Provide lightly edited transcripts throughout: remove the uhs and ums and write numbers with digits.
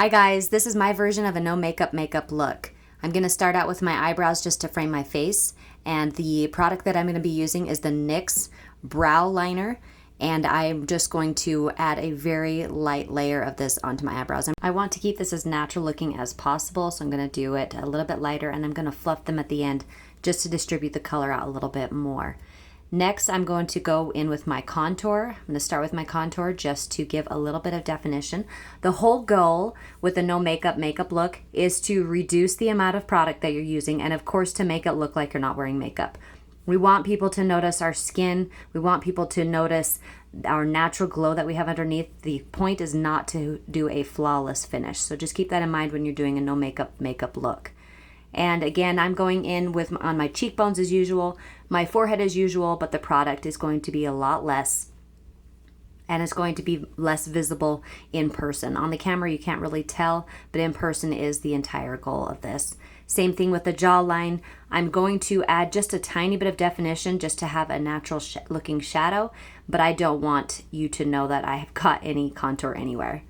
Hi guys, this is my version of a no makeup look. I'm going to start out with my eyebrows just to frame my face, and the product that I'm going to be using is the NYX Brow Liner, and I'm just going to add a very light layer of this onto my eyebrows. I want to keep this as natural looking as possible, so I'm going to do it a little bit lighter, and I'm going to fluff them at the end just to distribute the color out a little bit more. Next, I'm going to go in with my contour. I'm going to start with my contour just to give a little bit of definition. The whole goal with the no makeup look is to reduce the amount of product that you're using, and of course to make it look like you're not wearing makeup. We want people to notice our skin. We want people to notice our natural glow that we have underneath. The point is not to do a flawless finish. So just keep that in mind when you're doing a no makeup look. And again, I'm going in with on my cheekbones as usual, my forehead as usual, but the product is going to be a lot less, and it's going to be less visible in person. On the camera, you can't really tell, but in person is the entire goal of this. Same thing with the jawline. I'm going to add just a tiny bit of definition just to have a natural looking shadow, but I don't want you to know that I have got any contour anywhere.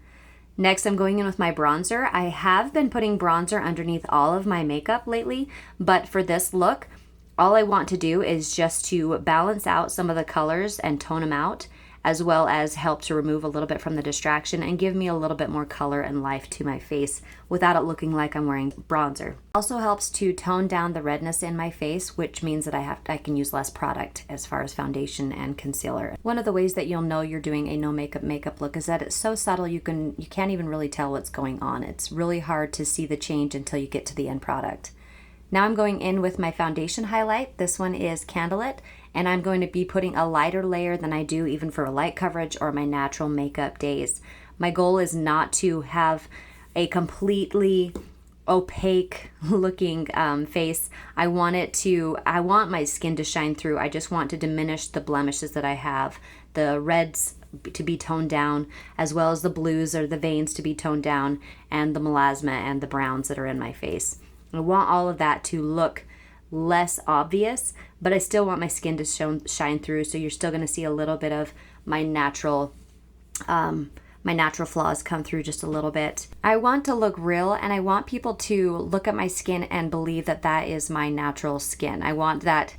Next, I'm going in with my bronzer. I have been putting bronzer underneath all of my makeup lately, but for this look, all I want to do is just to balance out some of the colors and tone them out, as well as help to remove a little bit from the distraction and give me a little bit more color and life to my face without it looking like I'm wearing bronzer. Also helps to tone down the redness in my face, which means that I can use less product as far as foundation and concealer. One of the ways that you'll know you're doing a no makeup look is that it's so subtle you can't even really tell what's going on. It's really hard to see the change until you get to the end product. Now I'm going in with my foundation highlight. This one is CANDLELIT, and I'm going to be putting a lighter layer than I do even for light coverage or my natural makeup days. My goal is not to have a completely opaque looking face. I want my skin to shine through. I just want to diminish the blemishes that I have, the reds to be toned down, as well as the blues or the veins to be toned down, and the melasma and the browns that are in my face. I want all of that to look less obvious, but I still want my skin to shine through, so you're still going to see a little bit of my natural flaws come through just a little bit. I want to look real, and I want people to look at my skin and believe that that is my natural skin. I want that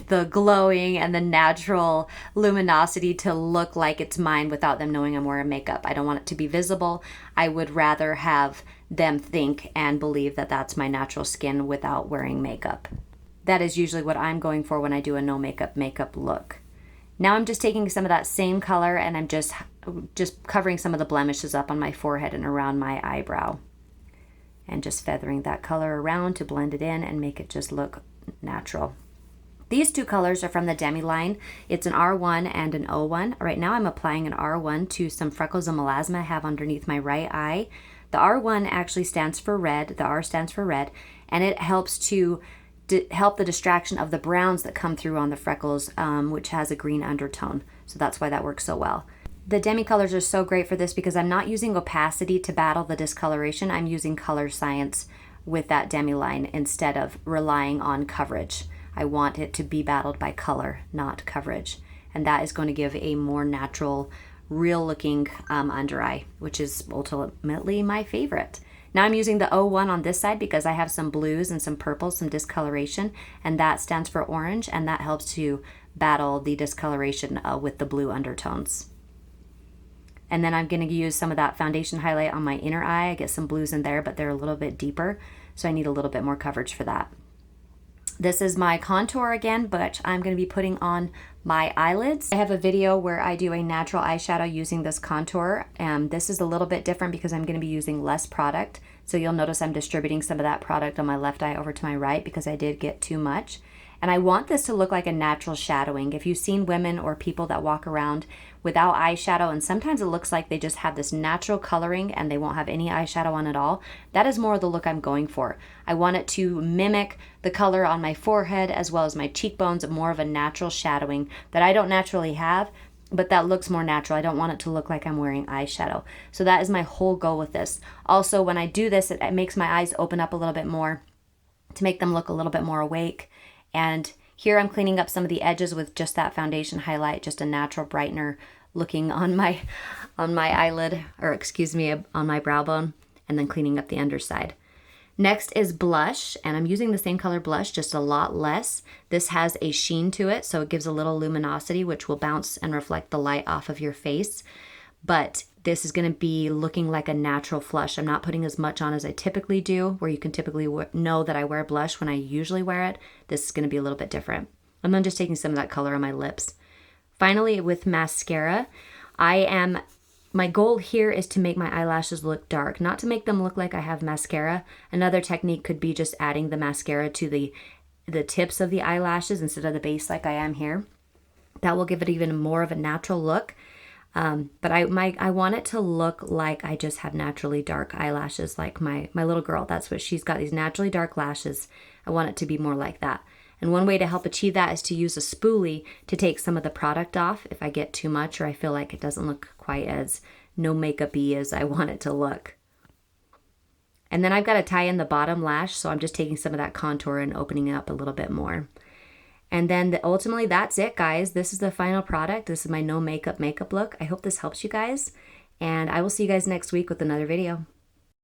the glowing and the natural luminosity to look like it's mine without them knowing I'm wearing makeup. I don't want it to be visible. I would rather have them think and believe that that's my natural skin without wearing makeup. That is usually what I'm going for when I do a no makeup look. Now I'm just taking some of that same color and I'm just covering some of the blemishes up on my forehead and around my eyebrow, and just feathering that color around to blend it in and make it just look natural. These two colors are from the Demi-Line. It's an R1 and an O1. Right now I'm applying an R1 to some freckles and melasma I have underneath my right eye. The R1 actually stands for red, the R stands for red, and it helps to help the distraction of the browns that come through on the freckles, which has a green undertone. So that's why that works so well. The Demi colors are so great for this because I'm not using opacity to battle the discoloration. I'm using color science with that Demi-Line instead of relying on coverage. I want it to be battled by color, not coverage. And that is going to give a more natural, real looking under eye, which is ultimately my favorite. Now I'm using the O1 on this side because I have some blues and some purples, some discoloration, and that stands for orange, and that helps to battle the discoloration with the blue undertones. And then I'm going to use some of that foundation highlight on my inner eye. I get some blues in there, but they're a little bit deeper, so I need a little bit more coverage for that. This is my contour again, but I'm going to be putting on my eyelids. I have a video where I do a natural eyeshadow using this contour. This is a little bit different because I'm going to be using less product. So you'll notice I'm distributing some of that product on my left eye over to my right because I did get too much. And I want this to look like a natural shadowing. If you've seen women or people that walk around without eyeshadow, and sometimes it looks like they just have this natural coloring and they won't have any eyeshadow on at all, that is more the look I'm going for. I want it to mimic the color on my forehead as well as my cheekbones, more of a natural shadowing that I don't naturally have, but that looks more natural. I don't want it to look like I'm wearing eyeshadow. So that is my whole goal with this. Also, when I do this, it makes my eyes open up a little bit more to make them look a little bit more awake. And here I'm cleaning up some of the edges with just that foundation highlight, just a natural brightener looking on my eyelid, or excuse me, on my brow bone. and then cleaning up the underside. Next is blush, and I'm using the same color blush, just a lot less. This has a sheen to it, so it gives a little luminosity, which will bounce and reflect the light off of your face. But this is going to be looking like a natural flush. I'm not putting as much on as I typically do, where you can typically know that I wear blush when I usually wear it. This is going to be a little bit different. And then just taking some of that color on my lips. Finally, with mascara, my goal here is to make my eyelashes look dark, not to make them look like I have mascara. Another technique could be just adding the mascara to the tips of the eyelashes instead of the base like I am here. That will give it even more of a natural look. But I want it to look like I just have naturally dark eyelashes like my little girl. That's what she's got, these naturally dark lashes. I want it to be more like that. And one way to help achieve that is to use a spoolie to take some of the product off if I get too much or I feel like it doesn't look quite as no makeup-y as I want it to look. And then I've got to tie in the bottom lash, so I'm just taking some of that contour and opening it up a little bit more. And then ultimately that's it, guys. This is the final product. This is my no makeup look. I hope this helps you guys, and I will see you guys next week with another video.